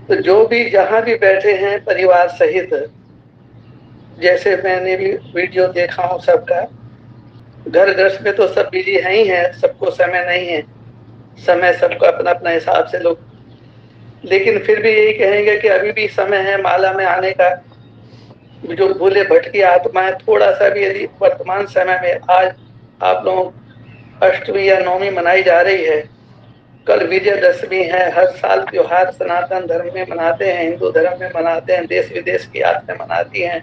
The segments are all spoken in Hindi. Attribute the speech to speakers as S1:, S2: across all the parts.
S1: तो जो भी जहाँ भी बैठे हैं परिवार सहित, जैसे मैंने भी वीडियो देखा हूँ सबका, घर गृहस्थ में तो सब बिजी है ही है, सबको समय नहीं है, समय सबको अपना अपना हिसाब से लोग, लेकिन फिर भी यही कहेंगे कि अभी भी समय है माला में आने का। जो भूले भटकी आत्माएं थोड़ा सा भी यदि वर्तमान समय में, आज आप लोग अष्टमी या नवमी मनाई जा रही है, कल विजयदशमी है, हर साल त्योहार सनातन धर्म में मनाते हैं, हिंदू धर्म में मनाते हैं, देश विदेश की यात्राएं मनाती हैं,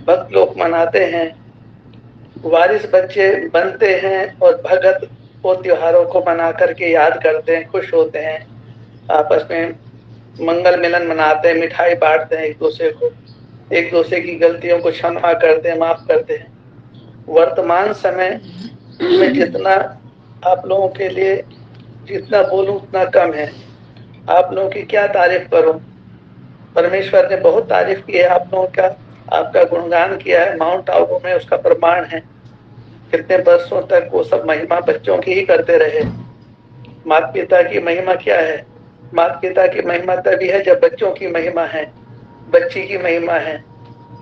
S1: भक्त लोग मनाते हैं, वारिस बच्चे बनते हैं और भगत वो त्योहारों को मना करके याद करते हैं, खुश होते हैं, आपस में मंगल मिलन मनाते हैं, मिठाई बांटते हैं एक दूसरे को, एक दूसरे की गलतियों को क्षमा करते हैं, माफ करते हैं। वर्तमान समय में जितना आप लोगों के लिए जितना बोलूं उतना कम है। आप लोगों की क्या तारीफ करूं, परमेश्वर ने बहुत तारीफ की है आप लोगों का, आपका गुणगान किया है, माउंट आबू में उसका प्रमाण है। कितने वर्षों तक वो सब महिमा बच्चों की ही करते रहे। माता पिता की महिमा क्या है? माता पिता की महिमा तभी है जब बच्चों की महिमा है, बच्ची की महिमा है।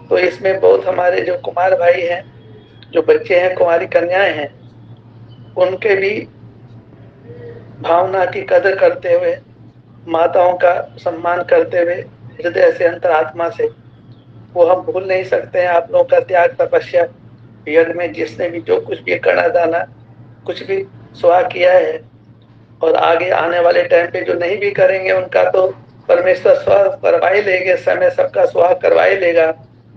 S1: तो इसमें बहुत हमारे जो कुमार भाई हैं, जो बच्चे हैं, कुमारी कन्याएं हैं, उनके भी भावना की कदर करते हुए, माताओं का सम्मान करते हुए, हृदय से अंतरात्मा से, वो हम भूल नहीं सकते हैं। आप लोगों का त्याग तपस्या, यज्ञ में जिसने भी जो कुछ भी करना दाना कुछ भी सुहा किया है, और आगे आने वाले टाइम पे जो नहीं भी करेंगे उनका तो परमेश्वर सुहा करवा ही लेंगे, समय सबका सुहा करवा ही लेगा,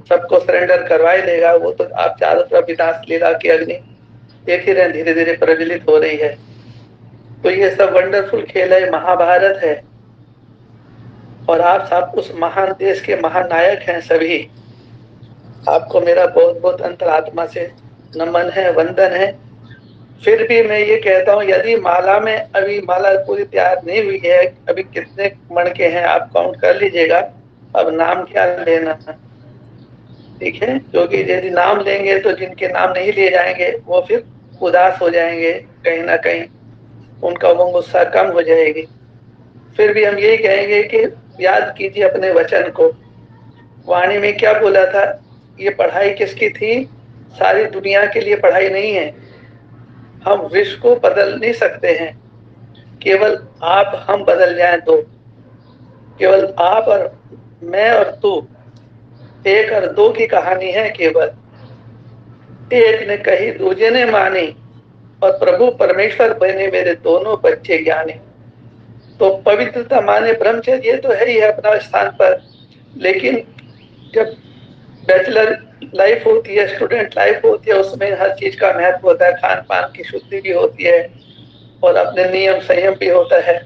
S1: सबको सरेंडर करवा ही लेगा। वो तो आप चारों तरफ विनाश लीला की अग्नि देख ही रहे, धीरे धीरे प्रज्वलित हो रही है। तो ये सब वंडरफुल खेल है, महाभारत है, और आप सब उस महान देश के महानायक हैं सभी। आपको मेरा बहुत बहुत अंतरात्मा से नमन है, वंदन है। फिर भी मैं ये कहता हूँ, यदि माला में अभी माला पूरी तैयार नहीं हुई है, अभी कितने मणके हैं आप काउंट कर लीजिएगा, अब नाम क्या लेना, ठीक है? क्योंकि यदि नाम लेंगे तो जिनके नाम नहीं लिए जाएंगे वो फिर उदास हो जाएंगे, कहीं ना कहीं उनका उमंग उत्साह कम हो जाएगी। फिर भी हम यही कहेंगे कि याद कीजिए अपने वचन को। वाणी में क्या बोला था? ये पढ़ाई किसकी थी? सारी दुनिया के लिए पढ़ाई नहीं है। हम विश्व को बदल नहीं सकते हैं, केवल आप हम बदल जाएं तो। केवल आप और मैं और तू, एक और दो की कहानी है केवल। एक ने कही दूजे ने मानी, और प्रभु परमेश्वर बने मेरे दोनों बच्चे ज्ञानी। तो पवित्रता माने ब्रह्मचर्य, ये तो है ही है अपना स्थान पर, लेकिन जब बैचलर लाइफ होती है, स्टूडेंट लाइफ होती है, उसमें हर चीज का महत्व होता है, खान पान की शुद्धि भी होती है और अपने नियम संयम भी होता है।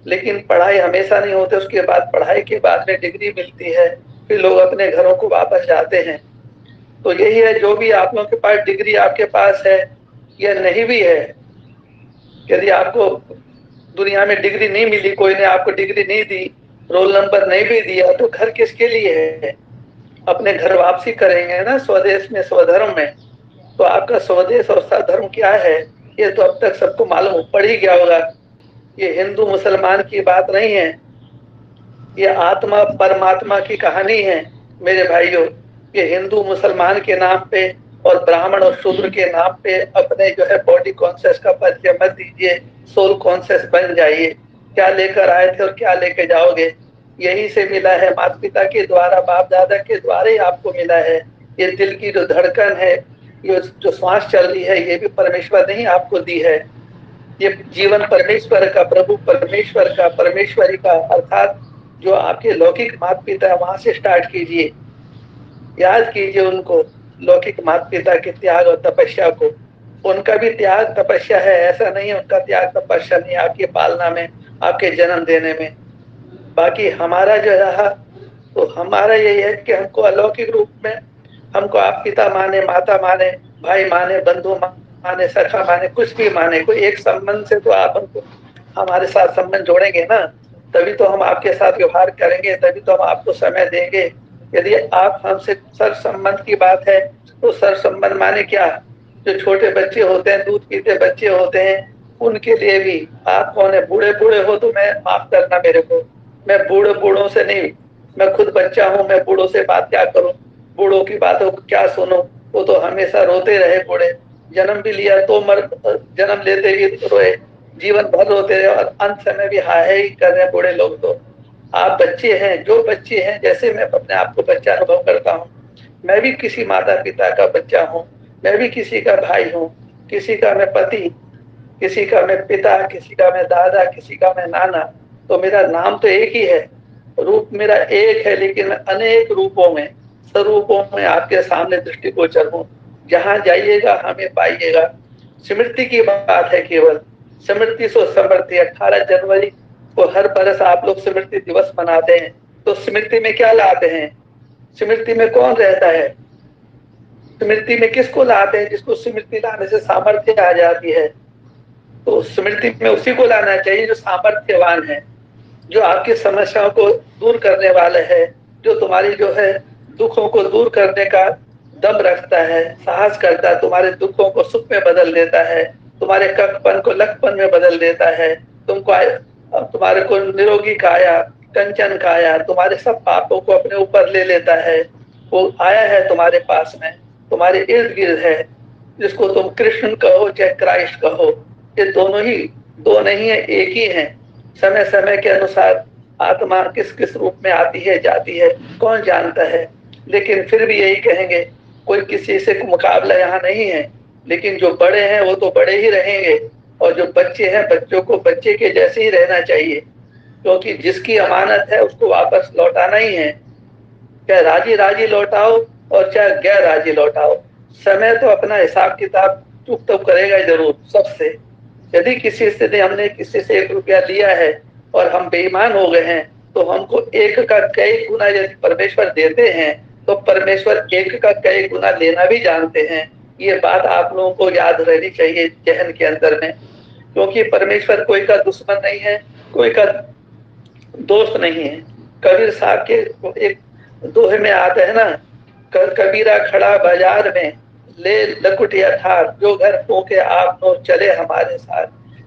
S1: लेकिन पढ़ाई हमेशा नहीं होती, उसके बाद पढ़ाई के बाद में डिग्री मिलती है, फिर लोग अपने घरों को वापस जाते हैं। तो यही है, जो भी आप लोगों के पास डिग्री आपके पास है या नहीं भी है, यदि आपको दुनिया में डिग्री नहीं मिली, कोई ने आपको डिग्री नहीं दी, रोल नंबर नहीं भी दिया, तो घर किसके लिए है? अपने घर वापसी करेंगे ना, स्वदेश में स्वधर्म में। तो आपका स्वदेश और स्वधर्म क्या है, ये तो अब तक सबको मालूम पड़ ही गया होगा। ये हिंदू मुसलमान की बात नहीं है, ये आत्मा परमात्मा की कहानी है मेरे भाइयों। ये हिंदू मुसलमान के नाम पे और ब्राह्मण और शूद्र के नाम पे अपने जो है बॉडी कॉन्शियस का परिचय मत दीजिए, सोल कॉन्शियस बन जाइए। क्या लेकर आए थे और क्या लेके जाओगे, यही से मिला है, माता पिता के द्वारा, बाप दादा के द्वारा ही आपको मिला है। ये दिल की जो धड़कन है, ये जो श्वास चल रही है, ये भी परमेश्वर ने ही आपको दी है। ये जीवन परमेश्वर का, प्रभु परमेश्वर का, परमेश्वरी का, अर्थात जो आपके लौकिक माता पिता, वहां से स्टार्ट कीजिए। याद कीजिए उनको, लौकिक माता पिता के त्याग और तपस्या को। उनका भी त्याग तपस्या है, ऐसा नहीं है उनका त्याग तपस्या नहीं, आपके पालना में, आपके जन्म देने में। बाकी हमारा जो रहा, तो हमारा यही है कि हमको अलौकिक रूप में, हमको आप पिता माने, माता माने, भाई माने, बंधु माने, सखा माने, कुछ भी माने, कोई एक संबंध से तो आप हमको हमारे साथ संबंध जोड़ेंगे ना, तभी तो हम आपके साथ व्यवहार करेंगे, तभी तो हम आपको समय देंगे। यदि आप हमसे सर संबंध की बात है, तो सर संबंध माने क्या? जो छोटे बच्चे होते हैं, दूध पीते बच्चे होते हैं, उनके लिए भी आप कौन है? बूढ़े बूढ़े हो तो मैं, माफ करना मेरे को, मैं बूढ़ों से नहीं, मैं खुद बच्चा हूँ, मैं बूढ़ों से बात क्या करूं, बूढ़ों की बातों को क्या सुनो, वो तो हमेशा रोते रहे बूढ़े, जन्म भी लिया तो जन्म लेते भी रोए, जीवन भर रोते रहे और अंत समय भी हाय ही कर रहे बूढ़े लोग। तो आप बच्चे हैं, जो बच्चे हैं, जैसे मैं अपने आप को बच्चा अनुभव करता हूँ, मैं भी किसी माता पिता का बच्चा हूँ, मैं भी किसी का भाई हूँ, किसी का मैं पति, किसी का मैं पिता, किसी का मैं दादा, किसी का मैं नाना। तो मेरा नाम तो एक ही है, रूप मेरा एक है, लेकिन मैं अनेक रूपों में, स्वरूपों में आपके सामने दृष्टिगोचर हूँ। जहां जाइएगा हमें पाइएगा। स्मृति की बात है केवल, स्मृति सो समृद्धि। 18 जनवरी को हर बरस आप लोग स्मृति दिवस मनाते हैं, तो स्मृति में क्या लाते हैं? स्मृति में कौन रहता है? स्मृति में किसको लाते हैं? जिसको स्मृति लाने से सामर्थ्य आ जाती है। तो स्मृति में उसी को लाना चाहिए जो सामर्थ्यवान है, जो आपकी समस्याओं को दूर करने वाला है, जो तुम्हारी जो है दुखों को दूर करने का दम रखता है, साहस करता है, तुम्हारे दुखों को सुख में बदल देता है, तुम्हारे ककपन को लखपन में बदल देता है, तुम्हारे को निरोगी काया, कंचन काया, तुम्हारे सब पापों को अपने ऊपर ले लेता है। वो आया है तुम्हारे पास में, तुम्हारे इर्द गिर्द है, जिसको तुम कृष्ण कहो चाहे क्राइस्ट कहो, ये दोनों ही दो नहीं है, एक ही है। समय समय के अनुसार आत्मा किस किस रूप में आती है जाती है कौन जानता है, लेकिन फिर भी यही कहेंगे, कोई किसी से मुकाबला यहाँ नहीं है, लेकिन जो बड़े हैं वो तो बड़े ही रहेंगे, और जो बच्चे हैं बच्चों को बच्चे के जैसे ही रहना चाहिए, क्योंकि जिसकी अमानत है उसको वापस लौटाना ही है। चाहे राजी राजी लौटाओ और चाहे गैर राजी लौटाओ, समय तो अपना हिसाब किताब चुप तो करेगा जरूर सबसे। यदि किसी से हमने किसी से 1 रुपया लिया है और हम बेईमान हो गए हैं, तो हमको 1 का कई गुना यदि परमेश्वर देते हैं, तो परमेश्वर 1 का कई गुना लेना भी जानते हैं। ये बात आप लोगों को याद रहनी चाहिए जहन के अंदर में, क्योंकि परमेश्वर कोई का दुश्मन नहीं है, कोई का दोस्त नहीं है। कबीर साहब के एक दोहे में आता है ना, कबीरा खड़ा बाजार में, ले लकुटिया ठार, जो घर फूके आप नो चले हमारे साथ,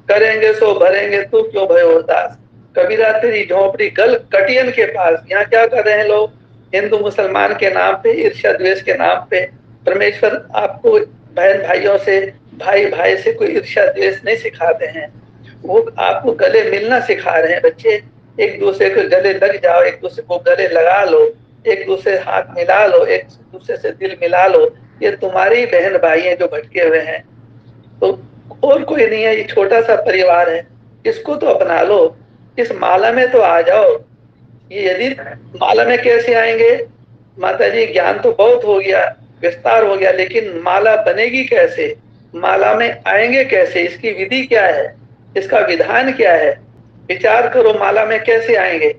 S1: करेंगे सो भरेंगे तू क्यों भयो उदास। कबीरा तेरी झोपड़ी गल कटियन के पास। यहाँ क्या कर रहे हैं लोग? हिंदू मुसलमान के नाम पे, ईर्ष्या द्वेष के नाम पे। परमेश्वर आपको बहन भाइयों से, भाई भाई से कोई ईर्ष्या द्वेष नहीं सिखाते हैं, वो आपको गले मिलना सिखा रहे हैं। बच्चे एक दूसरे को गले लग जाओ, एक दूसरे को गले लगा लो, एक दूसरे हाथ मिला लो, एक दूसरे से दिल मिला लो। ये तुम्हारी बहन भाई हैं जो भटके हुए हैं, तो और कोई नहीं है, ये छोटा सा परिवार है, इसको तो अपना लो, इस माला में तो आ जाओ। ये यदि माला में कैसे आएंगे? माता जी ज्ञान तो बहुत हो गया, विस्तार हो गया, लेकिन माला बनेगी कैसे? माला में आएंगे कैसे? इसकी विधि क्या है? इसका विधान क्या है? विचार करो, माला में कैसे आएंगे?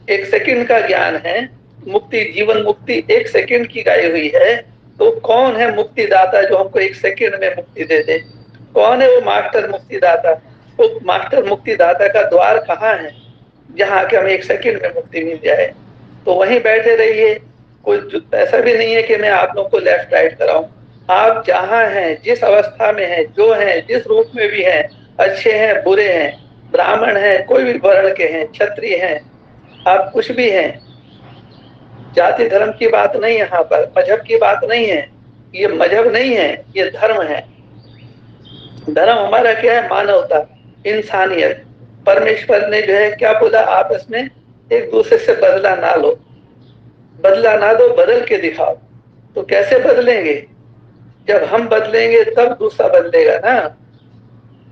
S1: 1 सेकंड का ज्ञान है, मुक्ति, जीवन मुक्ति 1 सेकंड की गाई हुई है। तो कौन है मुक्तिदाता जो हमको 1 सेकंड में मुक्ति दे दे? कौन है वो मास्टर मुक्तिदाता? वो मास्टर मुक्तिदाता का द्वार कहाँ है जहाँ के हमें 1 सेकंड में मुक्ति मिल जाए? तो वहीं बैठे रहिए। कोई ऐसा भी नहीं है कि मैं आप लोगों को लेफ्ट राइट कराऊं। आप जहाँ हैं, जिस अवस्था में हैं, जो हैं, जिस रूप में भी हैं, अच्छे हैं बुरे हैं, ब्राह्मण हैं, कोई भी वर्ण के हैं, क्षत्रिय हैं, आप कुछ भी हैं, जाति धर्म की बात नहीं, यहाँ पर मजहब की बात नहीं है। ये मजहब नहीं है, ये धर्म है। धर्म हमारा क्या है? मानवता, इंसानियत। परमेश्वर ने जो है क्या बोला? आपस में एक दूसरे से बदला ना लो, बदला ना दो, बदल के दिखाओ। तो कैसे बदलेंगे? जब हम बदलेंगे तब दूसरा बदलेगा ना।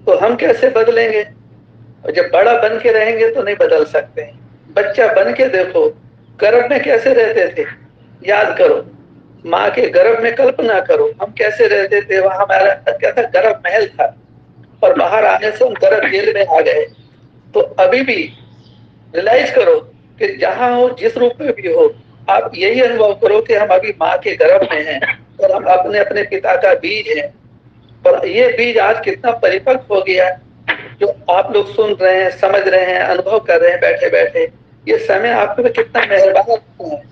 S1: तो हम कैसे बदलेंगे? और जब बड़ा बन के रहेंगे तो नहीं बदल सकते। बच्चा बन के देखो, गर्भ में कैसे रहते थे, याद करो, माँ के गर्भ में कल्पना करो, हम कैसे रहते थे। वहां हमारा क्या था? गर्भ महल था, और बाहर आने से हम गर्भ जेल में आ गए। तो अभी भी रियलाइज करो कि जहां हो, जिस रूप में भी हो, आप यही अनुभव करो कि हम अभी माँ के गर्भ में हैं और हम अपने अपने पिता का बीज हैं। और ये बीज आज कितना परिपक्व हो गया, जो आप लोग सुन रहे हैं, समझ रहे हैं, अनुभव कर रहे हैं बैठे बैठे। ये समय आपके ऊपर कितना मेहरबान है,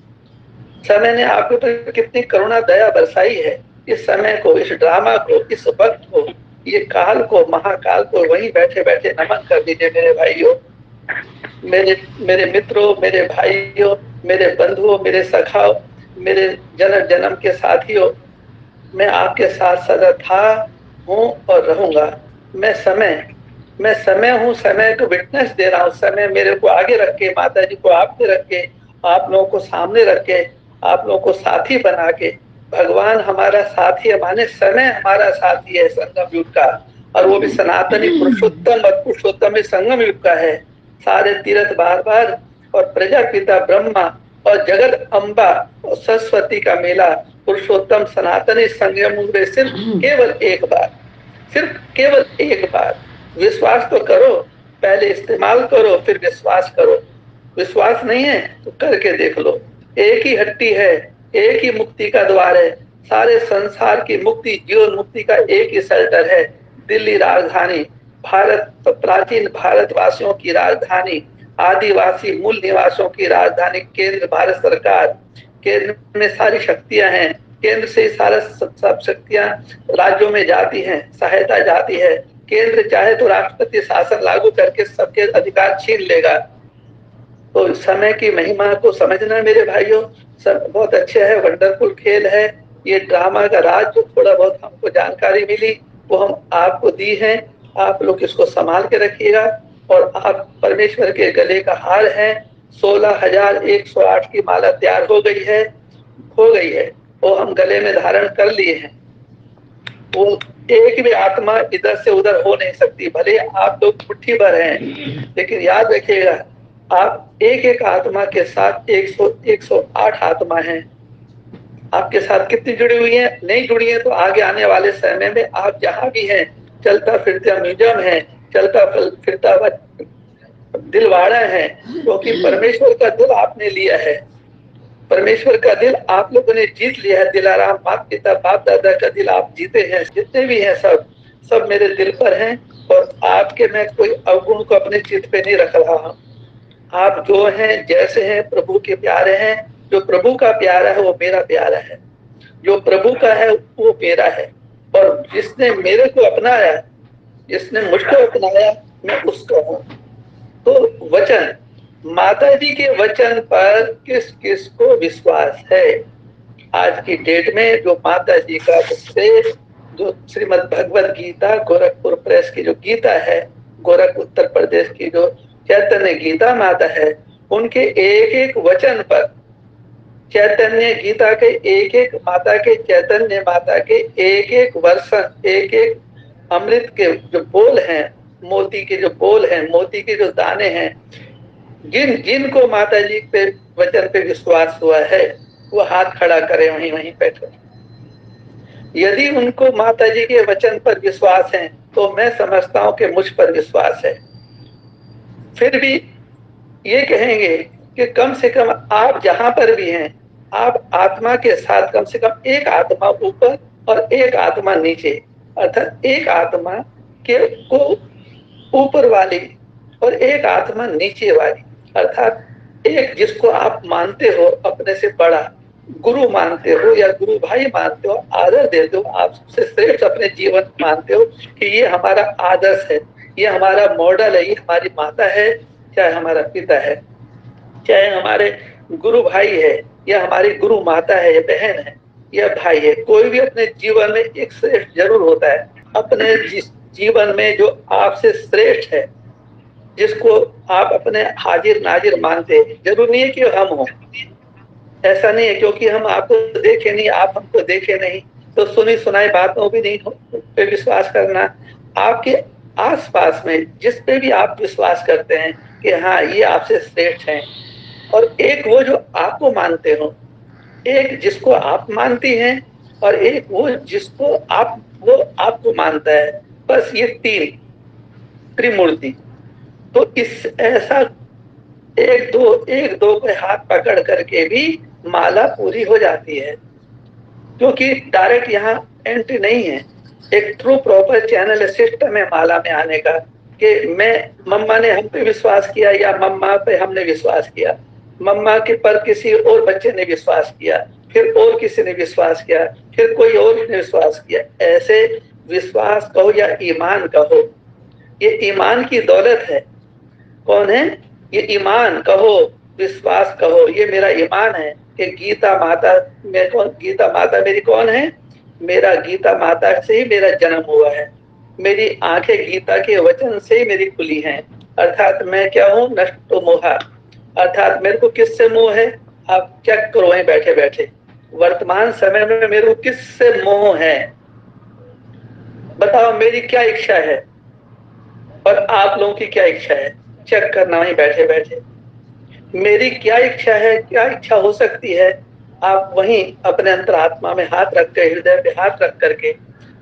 S1: समय ने आपके ऊपर कितनी करुणा दया बरसाई है। इस समय को, इस ड्रामा को, इस वक्त को, ये काल को, महाकाल को वहीं बैठे बैठे नमन कर दीजिए मेरे भाइयों। मेरे मेरे मित्रों, मेरे भाइयों, मेरे बंधुओं, मेरे सखाओं, मेरे जन्म जन्म के साथियों, मैं आपके साथ सदा था, हूँ और रहूंगा। मैं समय हूँ, समय को विटनेस दे रहा हूँ। समय मेरे को आगे रख के, माता जी को आपने रख के, आप लोगों को सामने रख के, आप लोगों को साथी बना के, भगवान हमारा साथी है, माने समय हमारा साथी है संगम युग का, और वो भी सनातनी पुरुषोत्तम, और पुरुषोत्तम में संगम युग का है। सारे तीर्थ बार बार, और प्रजापिता ब्रह्मा और जगत अम्बा और सरस्वती का मेला पुरुषोत्तम सनातनी संगम युग में सिर्फ केवल एक बार, सिर्फ केवल एक बार। विश्वास तो करो, पहले इस्तेमाल करो, फिर विश्वास करो। विश्वास नहीं है तो करके देख लो। एक ही हट्टी है, एक ही मुक्ति का द्वार है, सारे संसार की मुक्ति, जीवन मुक्ति का एक ही शेल्टर है, दिल्ली राजधानी। भारत तो प्राचीन भारतवासियों की राजधानी, आदिवासी मूल निवासियों की राजधानी, केंद्र भारत सरकार, केंद्र में सारी शक्तियां हैं, केंद्र से सारा सब शक्तियां राज्यों में जाती हैं, सहायता जाती है। केंद्र चाहे तो राष्ट्रपति शासन लागू करके सबके अधिकार छीन लेगा। तो समय की महिमा को समझना मेरे भाइयों, सब बहुत अच्छे है, वंडरफुल खेल है। ये ड्रामा का राज जो थोड़ा बहुत हमको जानकारी मिली वो हम आपको दी है। आप लोग इसको संभाल के रखिएगा, और आप परमेश्वर के गले का हार है। 16,108 की माला तैयार हो गई है, वो हम गले में धारण कर लिए हैं। वो एक भी आत्मा इधर से उधर हो नहीं सकती, भले आप लोग मुट्ठी भर हैं, लेकिन याद रखिएगा आप एक एक आत्मा के साथ 108 आत्मा हैं। आपके साथ कितनी जुड़ी हुई है? नहीं जुड़ी है तो आगे आने वाले समय में आप जहां भी हैं, चलता फिरता म्यूजियम है, चलता फिरता दिलवाड़ा है, क्योंकि परमेश्वर का दिल आपने लिया है। परमेश्वर का दिल आप लोगों ने जीत लिया है। दिलाराम माता पिता बाप दादा का दिल आप जीते हैं। जितने भी हैं सब मेरे दिल पर हैं, और आपके मैं कोई अवगुण को अपने चित्त पे नहीं रख रहा हूँ। आप जो हैं जैसे हैं प्रभु के प्यारे हैं। जो प्रभु का प्यारा है वो मेरा प्यारा है, जो प्रभु का है वो मेरा है। और जिसने मेरे को अपनाया, जिसने मुझको अपनाया, मैं उसका हूँ। तो वचन, माता जी के वचन पर किस किस को विश्वास है? आज की डेट में जो माता जी का जो श्रीमद् भगवत गीता गोरखपुर प्रेस की जो गीता है, गोरख उत्तर प्रदेश की जो चैतन्य गीता माता है, उनके एक एक वचन पर, चैतन्य गीता के एक एक माता के, चैतन्य माता के एक एक वर्षन, एक एक अमृत के जो बोल हैं, मोती के जो बोल हैं, मोती के जो दाने हैं, जिनको माता जी पे वचन पे विश्वास हुआ है वो हाथ खड़ा करे वहीं वहीं बैठे। यदि उनको माता जी के वचन पर विश्वास है तो मैं समझता हूं कि मुझ पर विश्वास है। फिर भी ये कहेंगे कि कम से कम आप जहां पर भी हैं, आप आत्मा के साथ कम से कम एक आत्मा ऊपर और एक आत्मा नीचे, अर्थात एक आत्मा के को ऊपर वाली और एक आत्मा नीचे वाली, अर्थात एक जिसको आप मानते हो अपने से बड़ा, गुरु मानते हो या गुरु भाई मानते हो, आदर देते हो, आप सबसे श्रेष्ठ अपने जीवन मानते हो कि ये हमारा आदर्श है, ये हमारा मॉडल है, ये हमारी माता है, चाहे हमारा पिता है, चाहे हमारे गुरु भाई है, या हमारी गुरु माता है, या बहन है, या भाई है। कोई भी अपने जीवन में एक श्रेष्ठ जरूर होता है अपने जीवन में, जो आपसे श्रेष्ठ है, जिसको आप अपने हाजिर नाजिर मानते हैं। जरूर नहीं है कि हम हो, ऐसा नहीं है, क्योंकि हम आपको देखे नहीं, आप हमको देखे नहीं, तो सुनी सुनाई बातों भी नहीं पे विश्वास करना। आपके आसपास में जिस पे भी आप विश्वास करते हैं कि हाँ ये आपसे श्रेष्ठ हैं, और एक वो जो आपको मानते हो, एक जिसको आप मानती हैं, और एक वो जिसको वो आपको मानता है, बस ये तीन त्रिमूर्ति। तो इस ऐसा एक दो के हाथ पकड़ करके भी माला पूरी हो जाती है, क्योंकि डायरेक्ट यहाँ एंट्री नहीं है। एक थ्रू प्रॉपर चैनल सिस्टम है माला में आने का, कि मैं मम्मा ने हम पे विश्वास किया, या मम्मा पे हमने विश्वास किया, मम्मा के पर किसी और बच्चे ने विश्वास किया, फिर और किसी ने विश्वास किया, फिर कोई और ने विश्वास किया। ऐसे विश्वास कहो या ईमान कहो, ये ईमान की दौलत है। कौन है? ये ईमान कहो, विश्वास कहो, ये मेरा ईमान है कि गीता माता में कौन, गीता माता मेरी कौन है? मेरा गीता माता से ही मेरा जन्म हुआ है, मेरी आंखें गीता के वचन से ही मेरी खुली हैं। अर्थात मैं क्या हूँ? नष्टो मोहा। अर्थात मेरे को किससे मोह है? आप चेक करो वहीं बैठे बैठे, वर्तमान समय में मेरे को किससे मोह है? बताओ मेरी क्या इच्छा है और आप लोगों की क्या इच्छा है? चेक करना वहीं बैठे बैठे। मेरी क्या इच्छा है, क्या इच्छा हो सकती है? आप वहीं अपने अंतरात्मा में हाथ रख कर, हृदय पे हाथ रख करके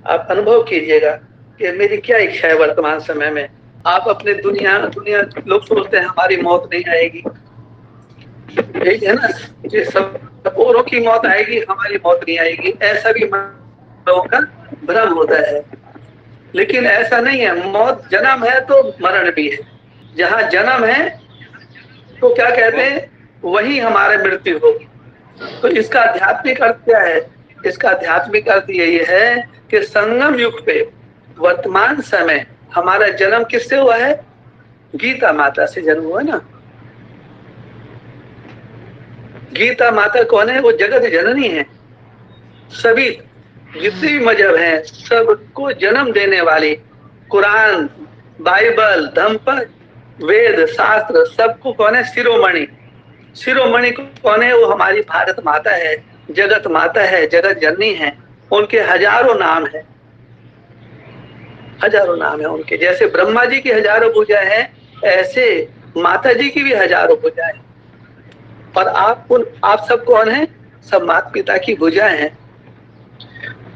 S1: आप अनुभव कीजिएगा कि मेरी क्या इच्छा है वर्तमान समय में। आप अपने दुनिया लोग सोचते हैं हमारी मौत नहीं आएगी, यही है ना, ये सब औरों की मौत आएगी, हमारी मौत नहीं आएगी, ऐसा भी लोगों का भ्रम होता है। लेकिन ऐसा नहीं है, मौत जन्म है तो मरण भी है। जहाँ जन्म है तो क्या कहते हैं, वही हमारे मृत्यु होगी। तो इसका आध्यात्मिक अर्थ क्या है? इसका आध्यात्मिक अर्थ यही है कि संगम युग पे वर्तमान समय हमारा जन्म किससे हुआ है? गीता माता से जन्म हुआ ना। गीता माता कौन है? वो जगत जननी है। सभी जितने भी मजहब हैं सबको जन्म देने वाली, कुरान, बाइबल, धम्मपद, वेद, शास्त्र, सबको कौन है? शिरोमणि। शिरोमणि कौन है? वो हमारी भारत माता है, जगत माता है, जगत जननी है। उनके हजारों नाम है, हजारों नाम है उनके। जैसे ब्रह्मा जी की हजारों भुजाएं हैं, ऐसे माता जी की भी हजारों भुजाएं। और आप सब कौन है? सब माता पिता की भुजाएं हैं।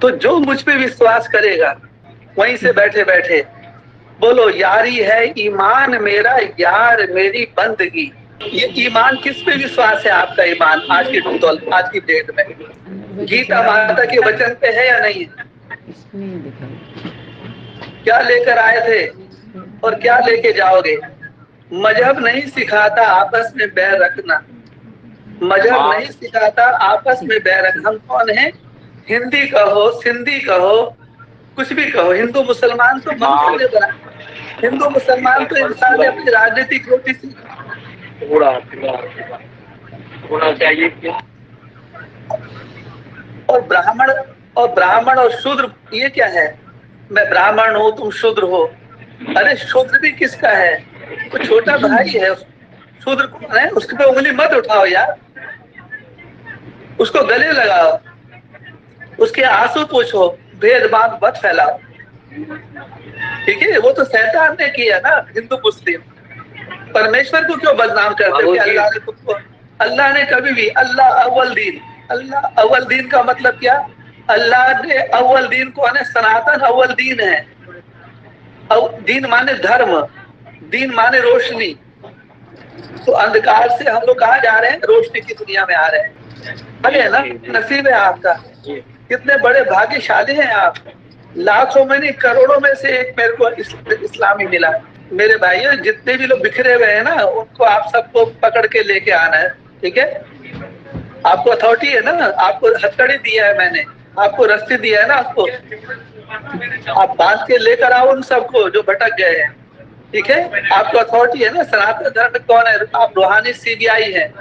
S1: तो जो मुझ पे विश्वास करेगा वहीं से बैठे बैठे बोलो, यारी है ईमान मेरा, यार मेरी बंदगी। ये ईमान किस पे विश्वास है आपका? ईमान आज की आज की डेट में गीता माता के वचन पे है या नहीं है? क्या लेकर आए थे और क्या लेके जाओगे? मजहब नहीं सिखाता आपस में बैर रखना, मजहब नहीं सिखाता आपस में बैर रखना। हम कौन है? हिंदी कहो, सिंधी कहो, कुछ भी कहो, हिंदू मुसलमान तो मनुष्य ने बना, हिंदू मुसलमान तो इंसान ने अपनी राजनीतिक रोटी से होना चाहिए क्या? और ब्राह्मण और शूद्र ये क्या है? मैं ब्राह्मण हूँ, तुम शूद्र हो। अरे शूद्र भी किसका है? वो छोटा भाई है। शूद्र कौन है? उसके पे उंगली मत उठाओ यार, उसको गले लगाओ, उसके आंसू पूछो, भेदभाव मत फैलाओ। ठीक है, वो तो शैतान ने किया ना। हिंदू मुस्लिम परमेश्वर को क्यों बदनाम करते हैं? अल्लाह ने तुमको, अल्लाह ने कभी भी, अल्लाह अव्वल दीन, अल्लाह अव्वल दीन का मतलब क्या? अल्लाह ने अव्वल दीन कौन है? सनातन अव्वल दीन है। दीन माने धर्म, दीन माने रोशनी। तो अंधकार से हम लोग कहाँ जा रहे हैं? रोशनी की दुनिया में आ रहे हैं। अरे ना, नसीब है आपका, कितने बड़े भाग्यशाली हैं आप। लाखों में नहीं, करोड़ों में से एक मेरे को इस्लामी मिला। मेरे भाइयों, जितने भी लोग बिखरे हुए हैं ना, उनको आप सबको पकड़ के लेके आना है। ठीक है, आपको अथॉरिटी है ना, आपको हथकड़ी दिया है मैंने, आपको रस्सी दिया है ना, आपको आप बांध के लेकर आओ उन सबको जो भटक गए हैं। ठीक है, आपको अथॉरिटी है ना। सनातन धर्म कौन है? आप रूहानी सीबीआई है,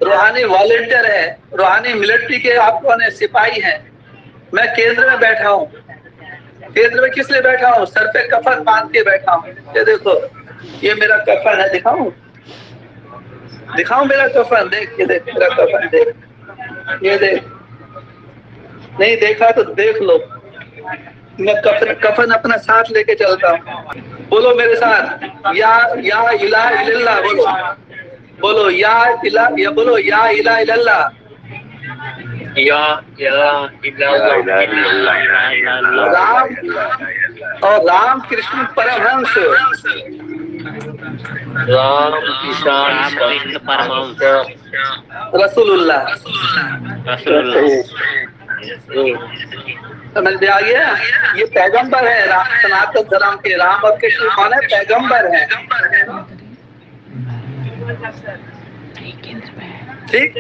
S1: रूहानी वॉलेंटियर है, रूहानी मिलिट्री के आप कौन है? सिपाही हैं। मैं केंद्र में बैठा हूँ। केंद्र में किस लिए बैठा हूँ? सर पे कफन बांध के बैठा हूँ। ये देखो, ये मेरा कफन है, दिखाऊं मेरा कफन? देख, ये देख मेरा कफन, देख, ये देख। नहीं देखा तो देख लो। मैं कफन अपना साथ लेके चलता हूँ। बोलो मेरे साथ, या इलाहा इल्लल्लाह बोलो, बोलो या इलाहा, या बोलो या इलाहा इल्लल्लाह, राम और राम कृष्ण परमहंस, रसूलुल्लाह। समझ में आ गया? ये पैगंबर है सनातन धर्म के। राम और कृष्ण कौन है? पैगंबर है। ठीक,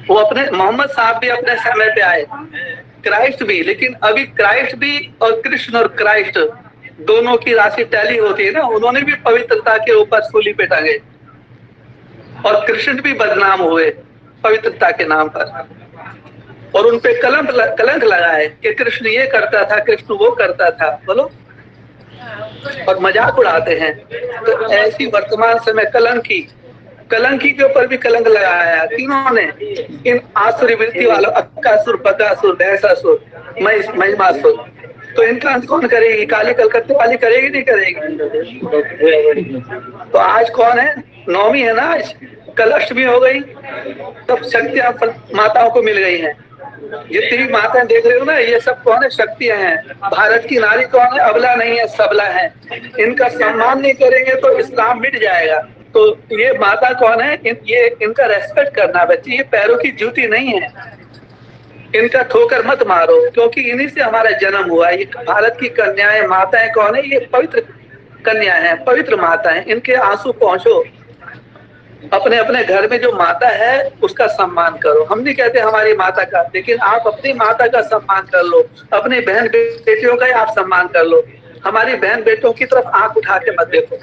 S1: वो अपने मोहम्मद साहब भी अपने समय पे आए, क्राइस्ट भी। लेकिन अभी क्राइस्ट भी और कृष्ण और क्राइस्ट दोनों की राशि टैली होती है ना। उन्होंने भी पवित्रता के ऊपर सूली पे टांगे। और कृष्ण भी बदनाम हुए पवित्रता के नाम पर, और उन पे कलंक लगा है कि कृष्ण ये करता था, कृष्ण वो करता था, बोलो, और मजाक उड़ाते हैं। तो ऐसी वर्तमान समय कलंकी के ऊपर भी कलंक लगाया तीनों ने, इन आसुरी वृत्ति वालों, अक्कासुर, बकासुर, भैंसासुर, महिमासुर। तो इनका अंत कौन करेगी? काली कलकत्ते वाली करेगी नहीं करेगी? तो आज कौन है? नौमी है ना आज, कल अष्टमी हो गई, सब शक्तियां माताओं को मिल गई हैं। जितनी भी माताएं देख रहे हो ना, ये सब कौन है? शक्तियां हैं। भारत की नारी कौन है? अबला नहीं है, सबला है। इनका सम्मान नहीं करेंगे तो इस्लाम मिट जाएगा। तो ये माता कौन है? ये इनका रेस्पेक्ट करना बच्चे, ये पैरों की जूती नहीं है, इनका ठोकर मत मारो, क्योंकि इन्हीं से हमारा जन्म हुआ। ये भारत की कन्याएं, माताएं कौन है? ये पवित्र कन्या है, पवित्र माता है, इनके आंसू पहुंचो। अपने अपने घर में जो माता है उसका सम्मान करो। हम नहीं कहते हमारी माता का, लेकिन आप अपनी माता का सम्मान कर लो, अपनी बहन बेटियों का आप सम्मान कर लो। हमारी बहन बेटियों की तरफ आंख उठा के मत देखो,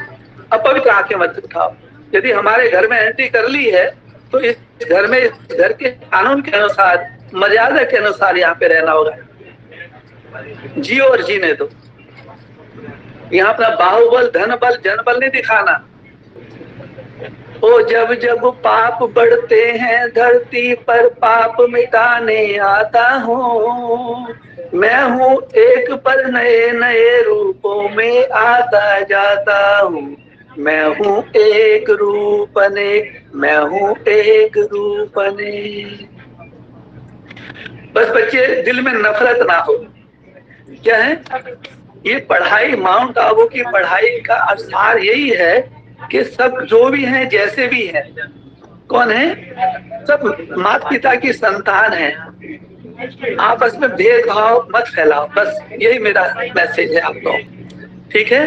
S1: अपवित्र आंखें मत उठाओ। यदि हमारे घर में एंट्री कर ली है तो इस घर में, इस घर के कानून के अनुसार, मर्यादा के अनुसार यहाँ पे रहना होगा। जियो और जीने दो। यहाँ अपना बाहुबल, धन बल, जन बल नहीं दिखाना। ओ जब जब पाप बढ़ते हैं धरती पर, पाप मिटाने आता हूँ। मैं हूँ एक पर नए नए रूपों में आता जाता हूँ। मैं हूँ एक रूप अनेक, मैं हूँ एक रूप अनेक। बस बच्चे दिल में नफरत ना हो। क्या है ये पढ़ाई? माउंट आबू की पढ़ाई का आधार यही है कि सब जो भी हैं, जैसे भी हैं, कौन है? सब माता पिता की संतान है। आपस में भेदभाव मत फैलाओ, बस यही मेरा मैसेज है आपको। ठीक है?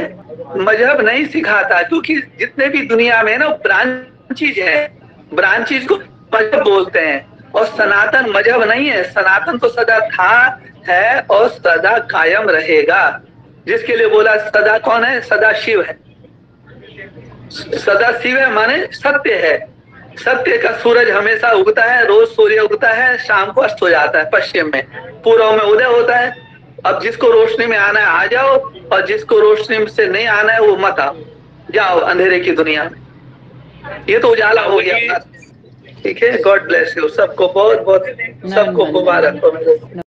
S1: मजहब नहीं सिखाता, क्योंकि जितने भी दुनिया में ना ब्रांचीज है, ब्रांचीज को मजहब बोलते हैं, और सनातन मजहब नहीं है। सनातन तो सदा था, है और सदा कायम रहेगा। जिसके लिए बोला सदा कौन है? सदा शिव है। सदा शिव है माने सत्य है। सत्य का सूरज हमेशा उगता है, रोज सूर्य उगता है, शाम को अस्त हो जाता है पश्चिम में, पूर्व में उदय होता है। अब जिसको रोशनी में आना है आ जाओ, और जिसको रोशनी से नहीं आना है वो मत आओ, जाओ अंधेरे की दुनिया में। ये तो उजाला हो गया। ठीक है? God bless you. सबको बहुत बहुत, सबको मुबारक हो।